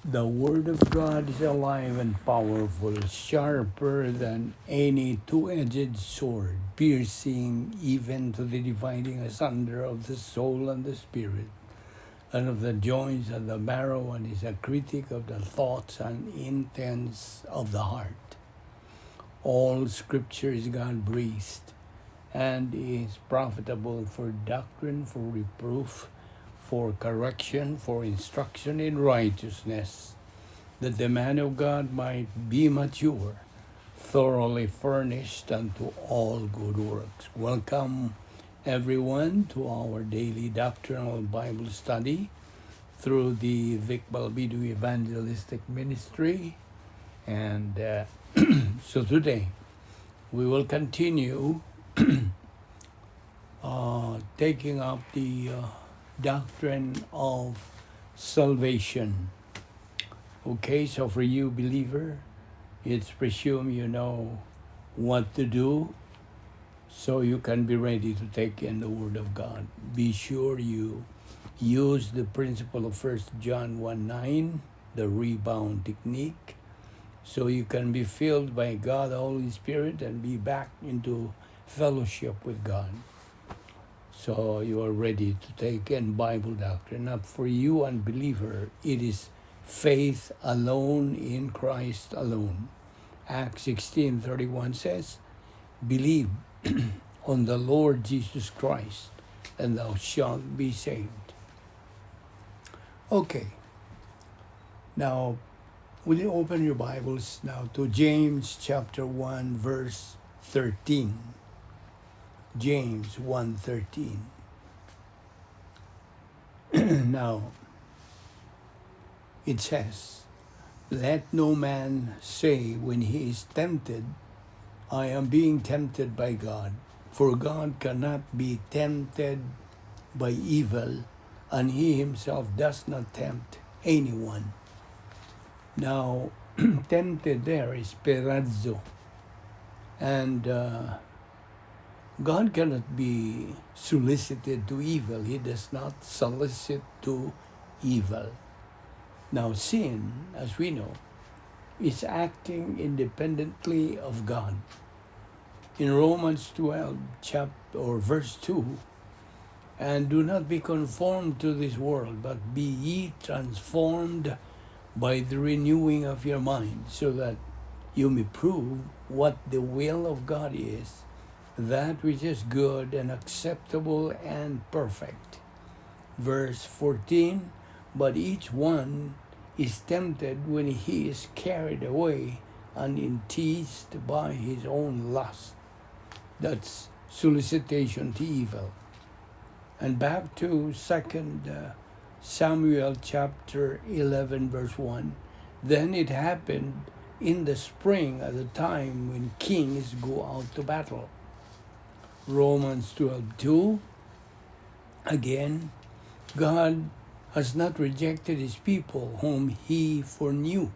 The Word of God is alive and powerful, sharper than any two-edged sword, piercing even to the dividing asunder of the soul and the spirit, and of the joints and the marrow, and is a critic of the thoughts and intents of the heart. All Scripture is God-breathed, and is profitable for doctrine, for reproof, for correction, for instruction in righteousness, that the man of God might be mature, thoroughly furnished unto all good works. Welcome, everyone, to our daily doctrinal Bible study through the Balbido Evangelistic Ministry. And so today, we will continue taking up the doctrine of salvation. Okay, so for you, believer, it's presumed you know what to do so you can be ready to take in the Word of God. Be sure you use the principle of 1 John 1:9, the rebound technique, so you can be filled by God, the Holy Spirit, and be back into fellowship with God. So you are ready to take in Bible doctrine. Not for you, unbeliever, it is faith alone in Christ alone. Acts 16:31 says, believe on the Lord Jesus Christ, and thou shalt be saved. Okay, now will you open your Bibles now to James chapter 1, verse 13. James 1:13. Now, it says, let no man say when he is tempted, I am being tempted by God. For God cannot be tempted by evil, and he himself does not tempt anyone. Now, tempted there is perazzo. And God cannot be solicited to evil. He does not solicit to evil. Now, sin, as we know, is acting independently of God. In Romans 12, verse 2, and do not be conformed to this world, but be ye transformed by the renewing of your mind, so that you may prove what the will of God is, that which is good and acceptable and perfect. Verse 14, but each one is tempted when he is carried away and enticed by his own lust. That's solicitation to evil. And back to 2 Samuel chapter 11, verse 1. Then it happened in the spring at the time when kings go out to battle. Romans 12:2. Again, God has not rejected his people whom he foreknew.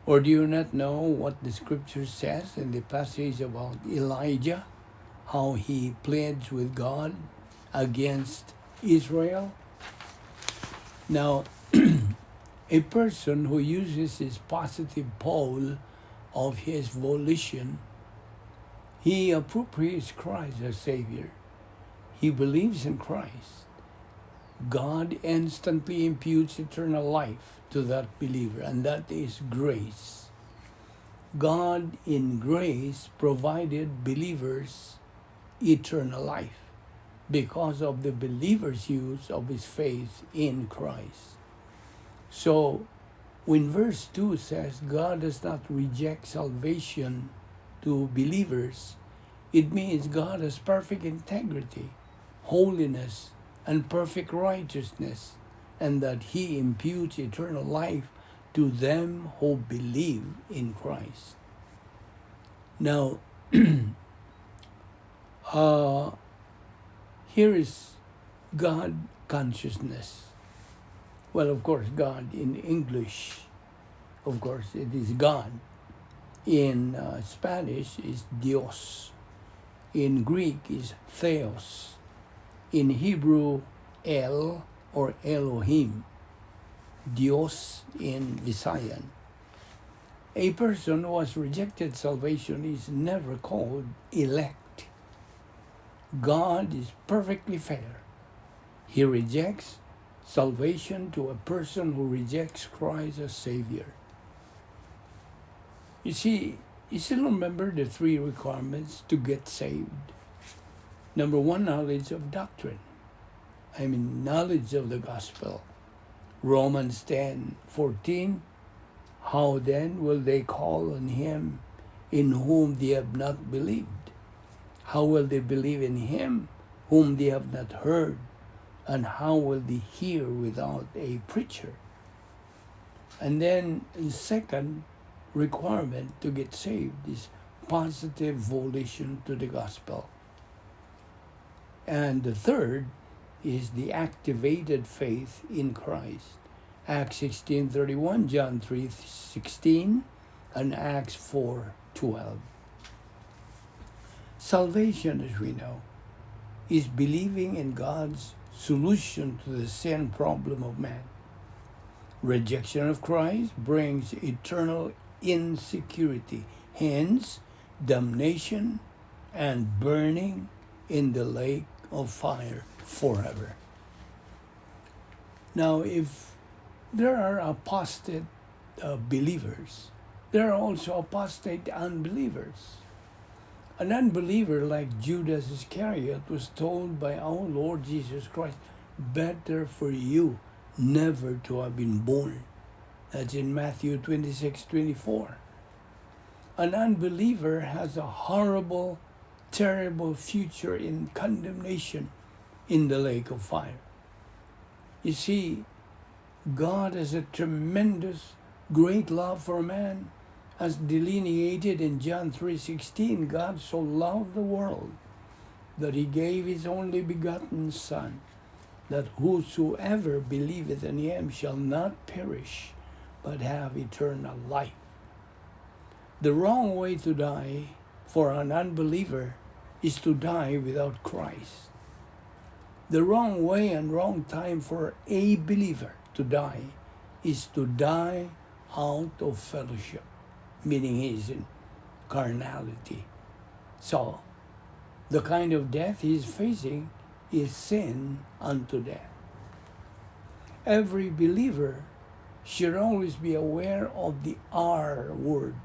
Or do you not know what the scripture says in the passage about Elijah, how he pleads with God against Israel? Now, a person who uses his positive pole of his volition, he appropriates Christ as Savior. He believes in Christ. God instantly imputes eternal life to that believer, and that is grace. God in grace provided believers eternal life because of the believer's use of his faith in Christ. So when verse 2 says God does not reject salvation to believers, it means God has perfect integrity, holiness, and perfect righteousness, and that he imputes eternal life to them who believe in Christ. Now, here is God consciousness. Well, of course, God in English, of course, it is God. In Spanish is Dios. In Greek is Theos. In Hebrew, El or Elohim. Dios in Visayan. A person who has rejected salvation is never called elect. God is perfectly fair. He rejects salvation to a person who rejects Christ as Savior. You see, you still remember the 3 requirements to get saved. Number 1, knowledge of doctrine. Knowledge of the gospel. Romans 10:14. How then will they call on him in whom they have not believed? How will they believe in him whom they have not heard? And how will they hear without a preacher? And then the second requirement to get saved is positive volition to the gospel. And the third is the activated faith in Christ. Acts 16:31, John 3:16, and Acts 4:12. Salvation, as we know, is believing in God's solution to the sin problem of man. Rejection of Christ brings eternal insecurity, hence damnation and burning in the lake of fire forever. Now, if there are apostate believers, there are also apostate unbelievers. An unbeliever like Judas Iscariot was told by our Lord Jesus Christ, better for you never to have been born. That's in Matthew 26:24. An unbeliever has a horrible, terrible future in condemnation in the lake of fire. You see, God has a tremendous, great love for man, as delineated in John 3:16. God so loved the world that he gave his only begotten Son, that whosoever believeth in him shall not perish, but have eternal life. The wrong way to die for an unbeliever is to die without Christ. The wrong way and wrong time for a believer to die is to die out of fellowship, meaning he is in carnality. So, the kind of death he is facing is sin unto death. Every believer should always be aware of the R word,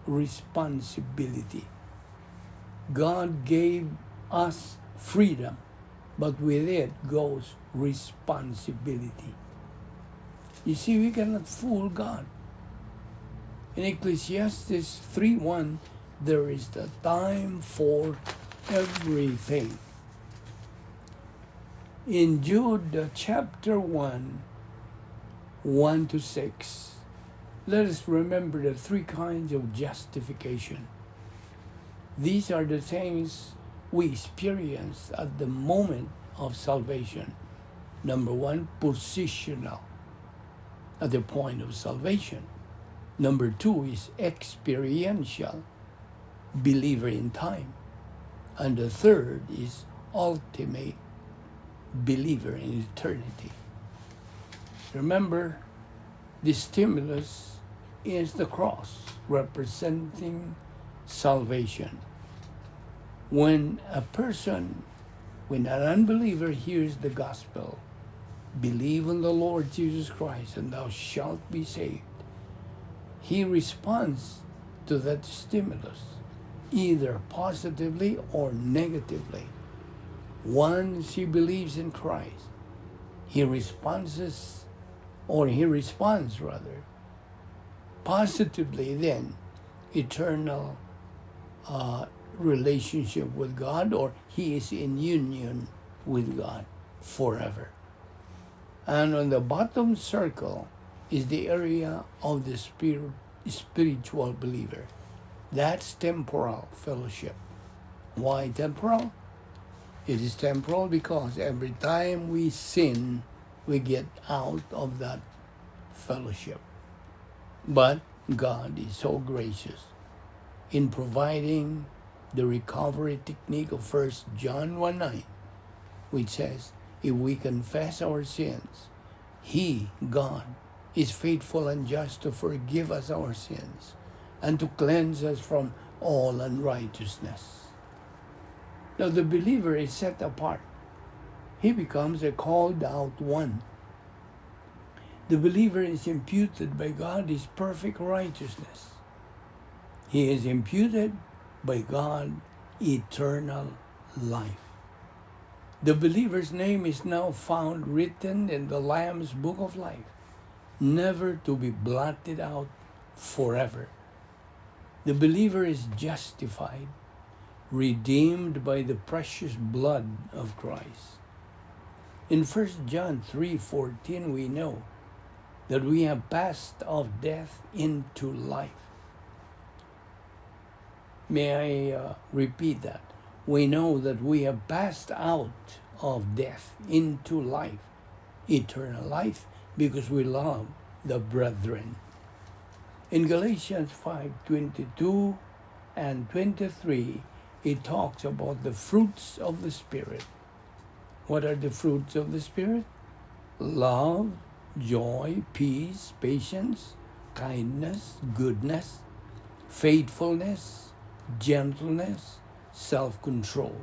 responsibility. God gave us freedom, but with it goes responsibility. You see, we cannot fool God. In Ecclesiastes 3:1, there is the time for everything. In Jude chapter 1, 1-6, let us remember the 3 kinds of justification. These are the things we experience at the moment of salvation. Number 1, positional, at the point of salvation. Number 2 is experiential, believer in time. And the third is ultimate, believer in eternity. Remember, the stimulus is the cross, representing salvation. When an unbeliever hears the gospel, believe in the Lord Jesus Christ and thou shalt be saved, he responds to that stimulus, either positively or negatively. Once he believes in Christ, he responds positively, then eternal relationship with God, or he is in union with God forever. And on the bottom circle is the area of the spiritual believer. That's temporal fellowship. Why temporal? It is temporal because every time we sin, we get out of that fellowship. But God is so gracious in providing the recovery technique of 1 John 1:9, which says, if we confess our sins, he, God, is faithful and just to forgive us our sins and to cleanse us from all unrighteousness. Now the believer is set apart. He becomes a called out one. The believer is imputed by God his perfect righteousness. He is imputed by God eternal life. The believer's name is now found written in the Lamb's book of life, never to be blotted out forever. The believer is justified, redeemed by the precious blood of Christ. In 1 John 3:14 we know that we have passed of death into life. May I repeat that? We know that we have passed out of death into life, eternal life, because we love the brethren. In Galatians 5:22 and 23, it talks about the fruits of the Spirit. What are the fruits of the Spirit? Love, joy, peace, patience, kindness, goodness, faithfulness, gentleness, self-control.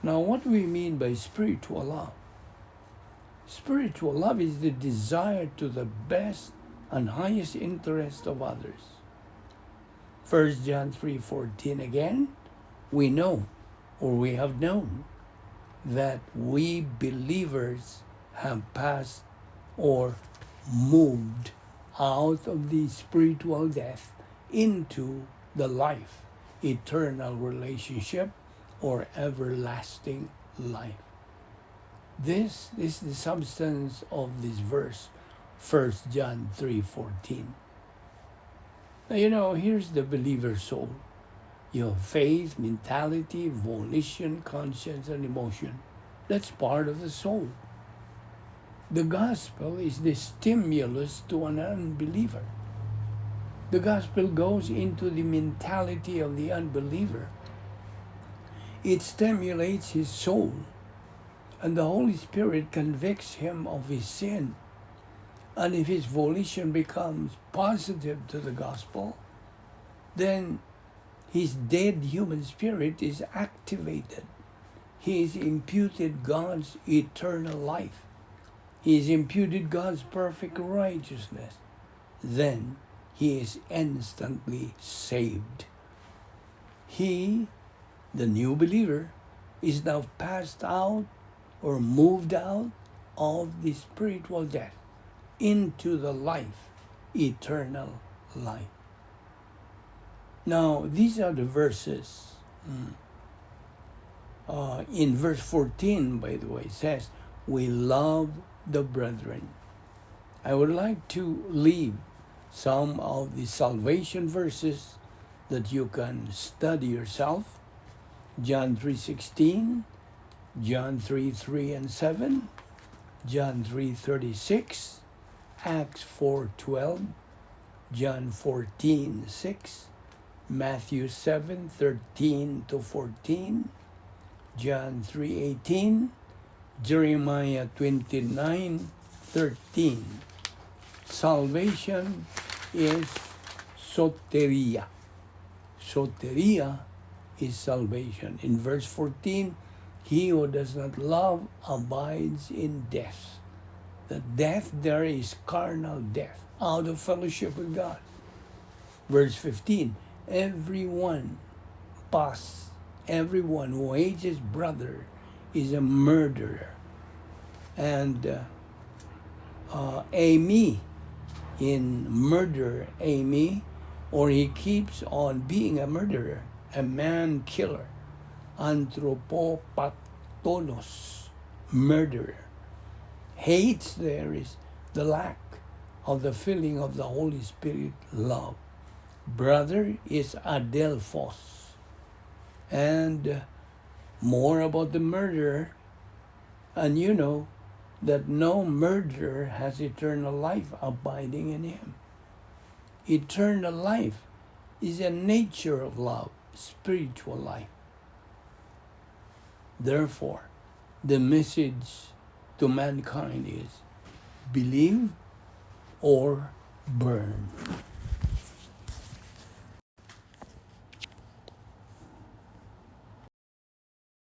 Now, what do we mean by spiritual love? Spiritual love is the desire to the best and highest interest of others. 1 John 3:14 again, we know, or we have known, that we believers have passed or moved out of the spiritual death into the life, eternal relationship, or everlasting life. This is the substance of this verse, 1 John 3:14. Now, here's the believer's soul. You have faith, mentality, volition, conscience, and emotion. That's part of the soul. The gospel is the stimulus to an unbeliever. The gospel goes into the mentality of the unbeliever. It stimulates his soul, and the Holy Spirit convicts him of his sin. And if his volition becomes positive to the gospel, then his dead human spirit is activated. He is imputed God's eternal life. He is imputed God's perfect righteousness. Then he is instantly saved. He, the new believer, is now passed out or moved out of the spiritual death into the life, eternal life. Now, these are the verses. In verse 14, by the way, it says, we love the brethren. I would like to leave some of the salvation verses that you can study yourself. John 3:16, John 3:3 and 7, John 3:36, Acts 4:12, John 14:6, Matthew 7:13 to 14, John 3:18, Jeremiah 29:13. Salvation is soteria. Soteria is salvation. In verse 14, he who does not love abides in death. The death there is carnal death, out of fellowship with God. Verse 15, everyone who hates his brother is a murderer. And Amy, in murder, Amy, or he keeps on being a murderer, a man killer. Anthropopatholos, murderer. Hates there is the lack of the filling of the Holy Spirit love. Brother is adelphos. And more about the murderer, and you know that no murderer has eternal life abiding in him. Eternal life is a nature of love, spiritual life. Therefore, the message to mankind is believe or burn.